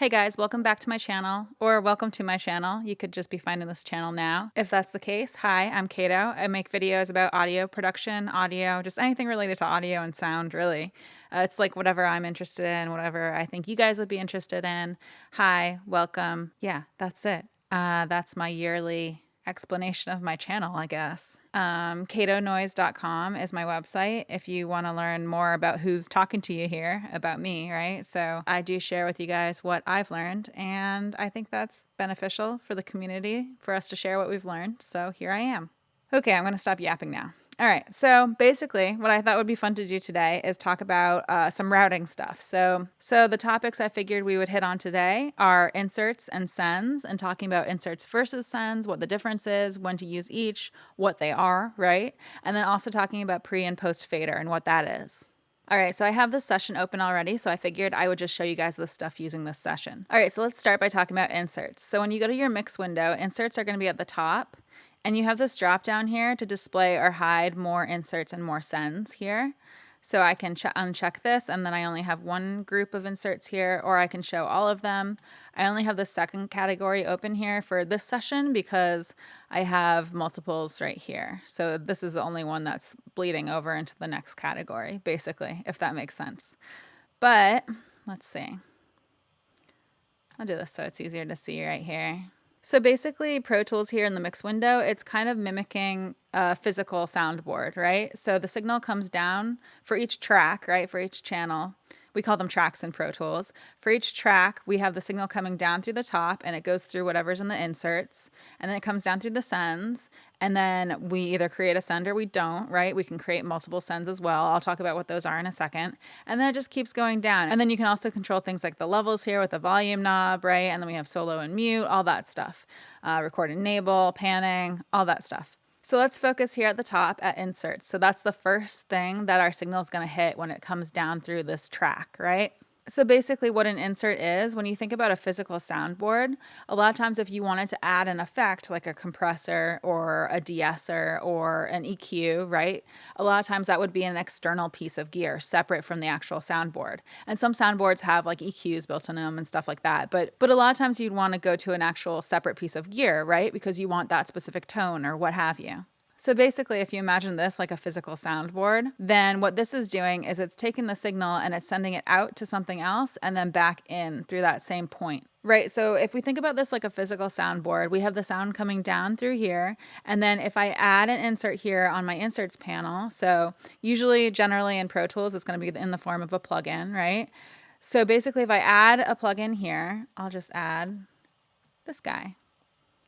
Hey guys, welcome back to my channel, or welcome to my channel. You could just be finding this channel now. If that's the case, hi, I'm Cato. I make videos about audio production, audio, just anything related to audio and sound, really. It's like whatever I'm interested in, whatever I think you guys would be interested in. Hi, welcome. Yeah, that's it. That's my yearly explanation of my channel, I guess. CatoNoise.com is my website if you want to learn more about who's talking to you here, about me, right? So I do share with you guys what I've learned, and I think that's beneficial for the community for us to share what we've learned. So here I am. Okay, I'm going to stop yapping now. All right, so basically what I thought would be fun to do today is talk about some routing stuff. So the topics I figured we would hit on today are inserts and sends, and talking about inserts versus sends, what the difference is, when to use each, what they are, right? And then also talking about pre and post fader and what that is. All right, so I have this session open already, so I figured I would just show you guys this stuff using this session. All right, so let's start by talking about inserts. So when you go to your mix window, inserts are going to be at the top. And you have this drop down here to display or hide more inserts and more sends here. So I can uncheck this, and then I only have one group of inserts here, or I can show all of them. I only have the second category open here for this session because I have multiples right here. So this is the only one that's bleeding over into the next category, basically, if that makes sense. But let's see. I'll do this so it's easier to see right here. So basically, Pro Tools here in the mix window, it's kind of mimicking a physical soundboard, right? So the signal comes down for each track, right? For each channel. We call them tracks in Pro Tools. For each track, we have the signal coming down through the top, and it goes through whatever's in the inserts, and then it comes down through the sends, and then we either create a send or we don't, right? We can create multiple sends as well. I'll talk about what those are in a second. And then it just keeps going down. And then you can also control things like the levels here with the volume knob, right? And then we have solo and mute, all that stuff. Record and enable, panning, all that stuff. So let's focus here at the top at inserts. So that's the first thing that our signal is going to hit when it comes down through this track, right? So basically what an insert is, when you think about a physical soundboard, a lot of times if you wanted to add an effect like a compressor or a de-esser or an EQ, right? A lot of times that would be an external piece of gear separate from the actual soundboard. And some soundboards have like EQs built in them and stuff like that. But a lot of times you'd want to go to an actual separate piece of gear, right? Because you want that specific tone or what have you. So basically, if you imagine this like a physical soundboard, then what this is doing is it's taking the signal and it's sending it out to something else and then back in through that same point. Right, so if we think about this like a physical soundboard, we have the sound coming down through here, and then if I add an insert here on my inserts panel, so usually, generally in Pro Tools, it's going to be in the form of a plugin, right? So basically, if I add a plugin here, I'll just add this guy,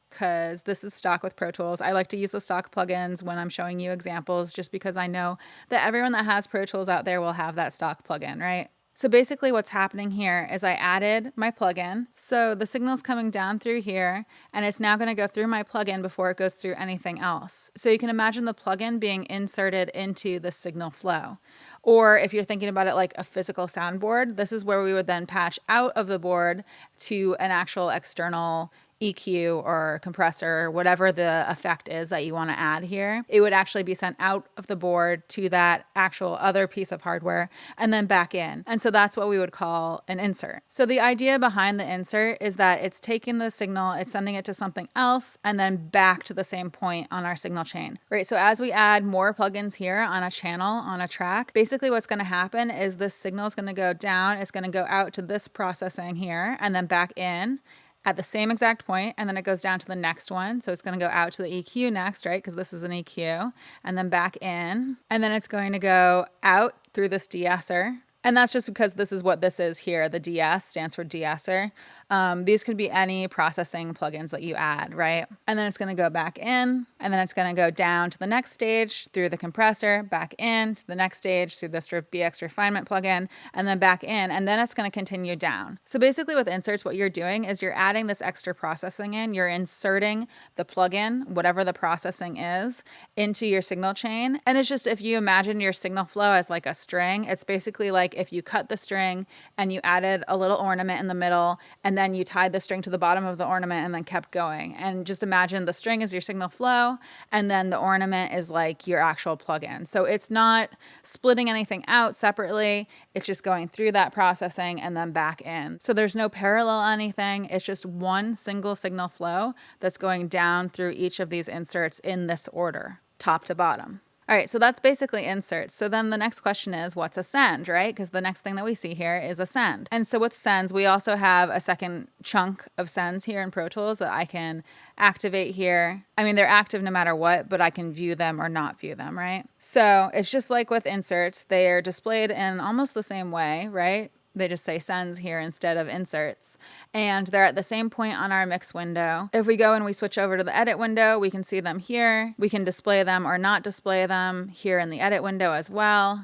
because this is stock with Pro Tools. I like to use the stock plugins when I'm showing you examples just because I know that everyone that has Pro Tools out there will have that stock plugin, right? So basically what's happening here is I added my plugin. So the signal's coming down through here, and it's now going to go through my plugin before it goes through anything else. So you can imagine the plugin being inserted into the signal flow. Or if you're thinking about it like a physical soundboard, this is where we would then patch out of the board to an actual external EQ or compressor, whatever the effect is that you want to add here. It would actually be sent out of the board to that actual other piece of hardware and then back in. And so that's what we would call an insert. So the idea behind the insert is that it's taking the signal, it's sending it to something else, and then back to the same point on our signal chain. Right, so as we add more plugins here on a channel, on a track, basically what's going to happen is this signal is going to go down, it's going to go out to this processing here, and then back in at the same exact point, and then it goes down to the next one. So it's going to go out to the EQ next, right? Because this is an EQ, and then back in, and then it's going to go out through this de-esser. And that's just because this is what this is here. The DS stands for de-esser. These could be any processing plugins that you add, right? And then it's going to go back in, and then it's going to go down to the next stage through the compressor, back in to the next stage through this BX refinement plugin, and then back in, and then it's going to continue down. So basically with inserts, what you're doing is you're adding this extra processing in, you're inserting the plugin, whatever the processing is, into your signal chain. And it's just, if you imagine your signal flow as like a string, it's basically like like if you cut the string and you added a little ornament in the middle, and then you tied the string to the bottom of the ornament and then kept going. And just imagine the string is your signal flow, and then the ornament is like your actual plugin. So it's not splitting anything out separately. It's just going through that processing and then back in. So there's no parallel anything. It's just one single signal flow that's going down through each of these inserts in this order, top to bottom. All right, so that's basically inserts. So then the next question is, what's a send, right? Because the next thing that we see here is a send. And so with sends, we also have a second chunk of sends here in Pro Tools that I can activate here. I mean, they're active no matter what, but I can view them or not view them, right? So it's just like with inserts. They are displayed in almost the same way, right? They just say sends here instead of inserts. And they're at the same point on our mix window. If we go and we switch over to the edit window, we can see them here. We can display them or not display them here in the edit window as well.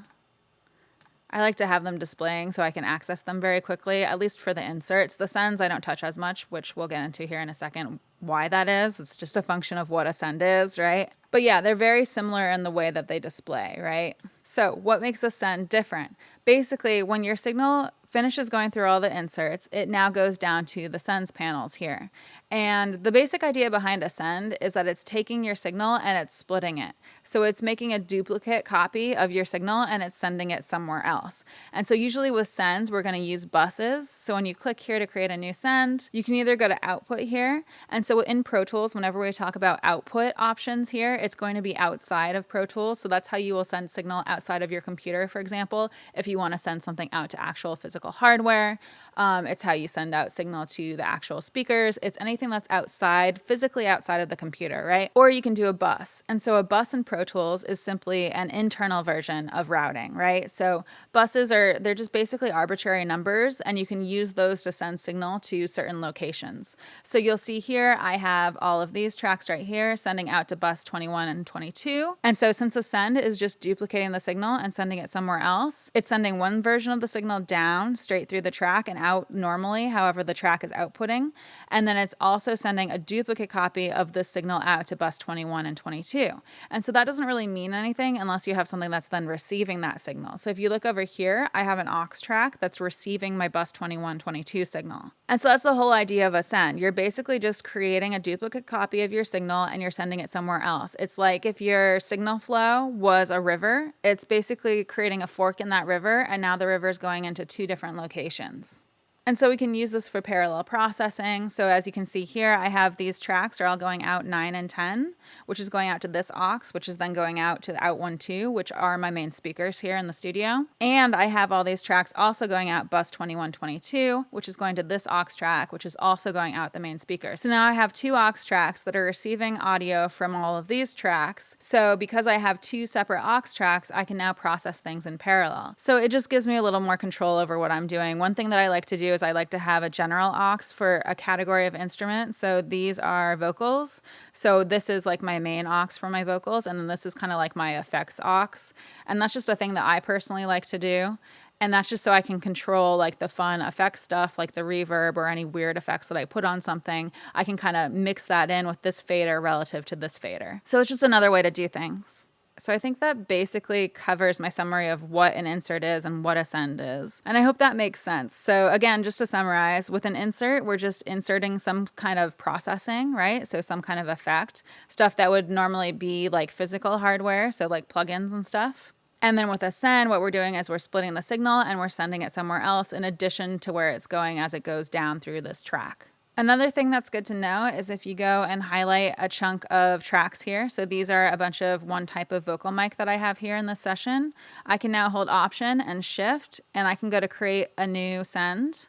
I like to have them displaying so I can access them very quickly, at least for the inserts. The sends I don't touch as much, which we'll get into here in a second why that is. It's just a function of what a send is, right? But yeah, they're very similar in the way that they display, right? So what makes a send different? Basically, when your signal finishes going through all the inserts, it now goes down to the sends panels here. And the basic idea behind a send is that it's taking your signal and it's splitting it. So it's making a duplicate copy of your signal and it's sending it somewhere else. And so usually with sends, we're going to use buses. So when you click here to create a new send, you can either go to output here. And so in Pro Tools, whenever we talk about output options here, it's going to be outside of Pro Tools. So that's how you will send signal outside of your computer, for example, if you want to send something out to actual physical hardware. It's how you send out signal to the actual speakers. It's anything that's outside, physically outside of the computer, right? Or you can do a bus. And so a bus in Pro Tools is simply an internal version of routing, right? So buses they're just basically arbitrary numbers, and you can use those to send signal to certain locations. So you'll see here, I have all of these tracks right here sending out to bus 21 and 22. And so since a send is just duplicating the signal and sending it somewhere else, it's sending one version of the signal down straight through the track and out normally, however the track is outputting. And then it's also sending a duplicate copy of this signal out to bus 21 and 22. And so that doesn't really mean anything unless you have something that's then receiving that signal. So if you look over here, I have an aux track that's receiving my bus 21, 22 signal. And so that's the whole idea of a send. You're basically just creating a duplicate copy of your signal and you're sending it somewhere else. It's like if your signal flow was a river, it's basically creating a fork in that river, and now the river is going into two different locations. And so we can use this for parallel processing. So as you can see here, I have these tracks are all going out 9 and 10, which is going out to this aux, which is then going out to the out 1, 2, which are my main speakers here in the studio. And I have all these tracks also going out bus 21, 22, which is going to this aux track, which is also going out the main speaker. So now I have two aux tracks that are receiving audio from all of these tracks. So because I have two separate aux tracks, I can now process things in parallel. So it just gives me a little more control over what I'm doing. One thing that I like to do is I like to have a general aux for a category of instruments. So these are vocals. So this is like my main aux for my vocals, and then this is kind of like my effects aux. And that's just a thing that I personally like to do. And that's just so I can control like the fun effects stuff, like the reverb or any weird effects that I put on something. I can kind of mix that in with this fader relative to this fader. So it's just another way to do things. So I think that basically covers my summary of what an insert is and what a send is. And I hope that makes sense. So again, just to summarize, with an insert, we're just inserting some kind of processing, right? So some kind of effect, stuff that would normally be like physical hardware, so like plugins and stuff. And then with a send, what we're doing is we're splitting the signal and we're sending it somewhere else in addition to where it's going as it goes down through this track. Another thing that's good to know is if you go and highlight a chunk of tracks here, so these are a bunch of one type of vocal mic that I have here in this session, I can now hold Option and Shift, and I can go to create a new send.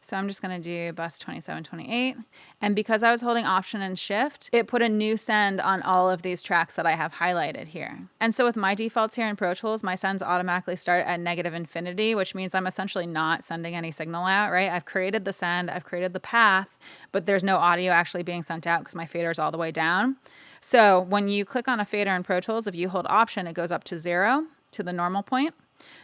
So I'm just going to do bus 27, 28. And because I was holding Option and Shift, it put a new send on all of these tracks that I have highlighted here. And so with my defaults here in Pro Tools, my sends automatically start at -infinity, which means I'm essentially not sending any signal out, right? I've created the send, I've created the path, but there's no audio actually being sent out because my fader is all the way down. So when you click on a fader in Pro Tools, if you hold Option, it goes up to 0, to the normal point.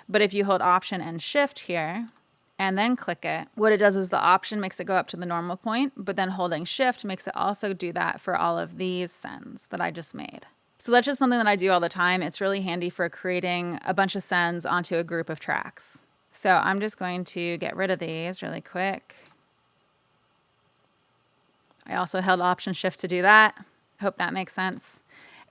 But if you hold Option and Shift here, and then click it, what it does is the Option makes it go up to the normal point, but then holding Shift makes it also do that for all of these sends that I just made. So that's just something that I do all the time. It's really handy for creating a bunch of sends onto a group of tracks. So I'm just going to get rid of these really quick. I also held Option Shift to do that. Hope that makes sense.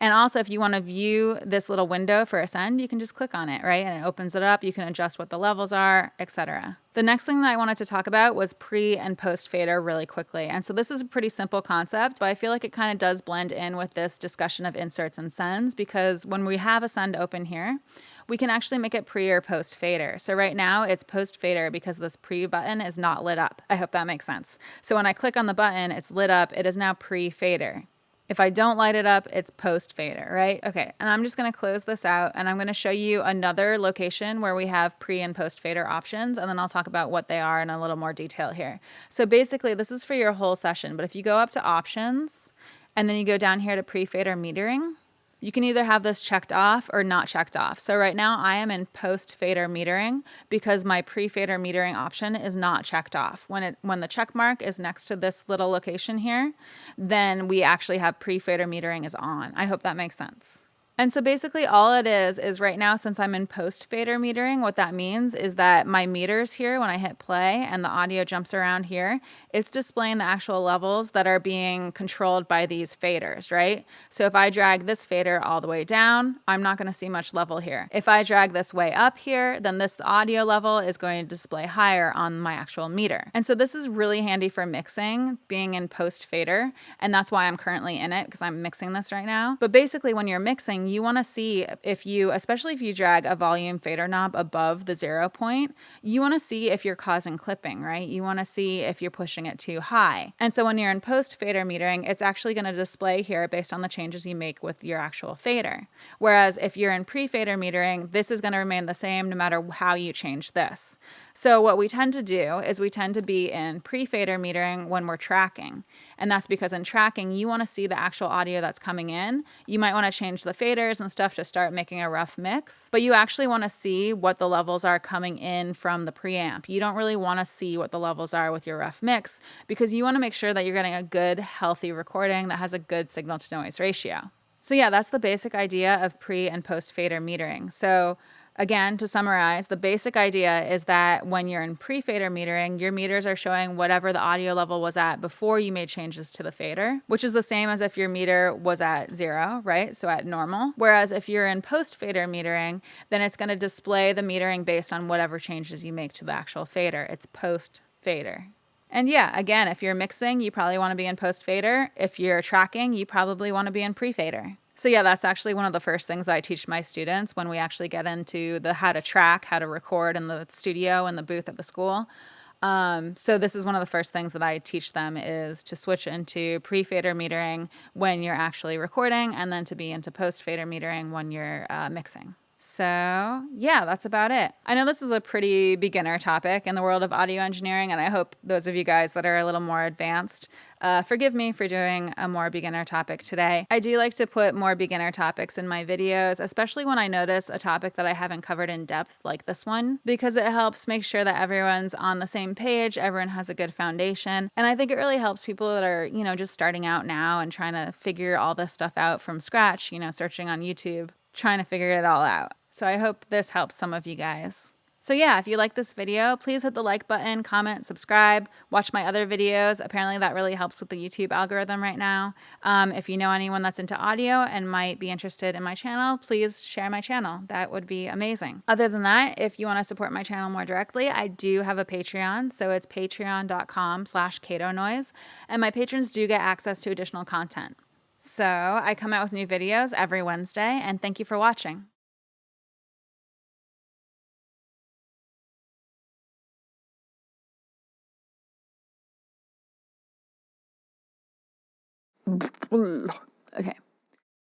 And also, if you want to view this little window for Ascend, you can just click on it, right? And it opens it up. You can adjust what the levels are, etc. The next thing that I wanted to talk about was pre and post fader really quickly. And so this is a pretty simple concept, but I feel like it kind of does blend in with this discussion of inserts and sends, because when we have Ascend open here, we can actually make it pre or post fader. So right now it's post fader because this pre button is not lit up. I hope that makes sense. So when I click on the button, it's lit up. It is now pre fader. If I don't light it up, it's post fader, right? Okay, and I'm just gonna close this out and I'm gonna show you another location where we have pre and post fader options, and then I'll talk about what they are in a little more detail here. So basically this is for your whole session, but if you go up to options and then you go down here to pre fader metering, you can either have this checked off or not checked off. So right now I am in post fader metering because my pre fader metering option is not checked off. When the check mark is next to this little location here, then we actually have pre fader metering is on. I hope that makes sense. And so basically all it is right now, since I'm in post fader metering, what that means is that my meters here, when I hit play and the audio jumps around here, it's displaying the actual levels that are being controlled by these faders, right? So if I drag this fader all the way down, I'm not going to see much level here. If I drag this way up here, then this audio level is going to display higher on my actual meter. And so this is really handy for mixing, being in post fader, and that's why I'm currently in it, because I'm mixing this right now. But basically when you're mixing, you want to see if you, especially if you drag a volume fader knob above the 0 point, you want to see if you're causing clipping, right? You want to see if you're pushing it too high. And so when you're in post fader metering, it's actually going to display here based on the changes you make with your actual fader. Whereas if you're in pre fader metering, this is going to remain the same no matter how you change this. So what we tend to do is we tend to be in pre fader metering when we're tracking. And that's because in tracking, you want to see the actual audio that's coming in. You might want to change the faders and stuff to start making a rough mix, but you actually want to see what the levels are coming in from the preamp. You don't really want to see what the levels are with your rough mix because you want to make sure that you're getting a good, healthy recording that has a good signal to noise ratio. So yeah, that's the basic idea of pre and post fader metering. So again, to summarize, the basic idea is that when you're in pre-fader metering, your meters are showing whatever the audio level was at before you made changes to the fader, which is the same as if your meter was at 0, right? So at normal. Whereas if you're in post-fader metering, then it's going to display the metering based on whatever changes you make to the actual fader. It's post-fader. And yeah, again, if you're mixing, you probably want to be in post-fader. If you're tracking, you probably want to be in pre-fader. So yeah, that's actually one of the first things I teach my students when we actually get into the how to track, how to record in the studio and the booth at the school. So this is one of the first things that I teach them is to switch into pre-fader metering when you're actually recording and then to be into post-fader metering when you're mixing. So yeah, that's about it. I know this is a pretty beginner topic in the world of audio engineering, and I hope those of you guys that are a little more advanced, forgive me for doing a more beginner topic today. I do like to put more beginner topics in my videos, especially when I notice a topic that I haven't covered in depth like this one, because it helps make sure that everyone's on the same page, everyone has a good foundation, and I think it really helps people that are, just starting out now and trying to figure all this stuff out from scratch, searching on YouTube, trying to figure it all out. So I hope this helps some of you guys. So yeah, if you like this video, please hit the like button, comment, subscribe, watch my other videos. Apparently that really helps with the YouTube algorithm right now. If you know anyone that's into audio and might be interested in my channel, please share my channel. That would be amazing. Other than that, if you want to support my channel more directly, I do have a Patreon. So it's patreon.com/CatoNoise. And my patrons do get access to additional content. So I come out with new videos every Wednesday, and thank you for watching. Okay.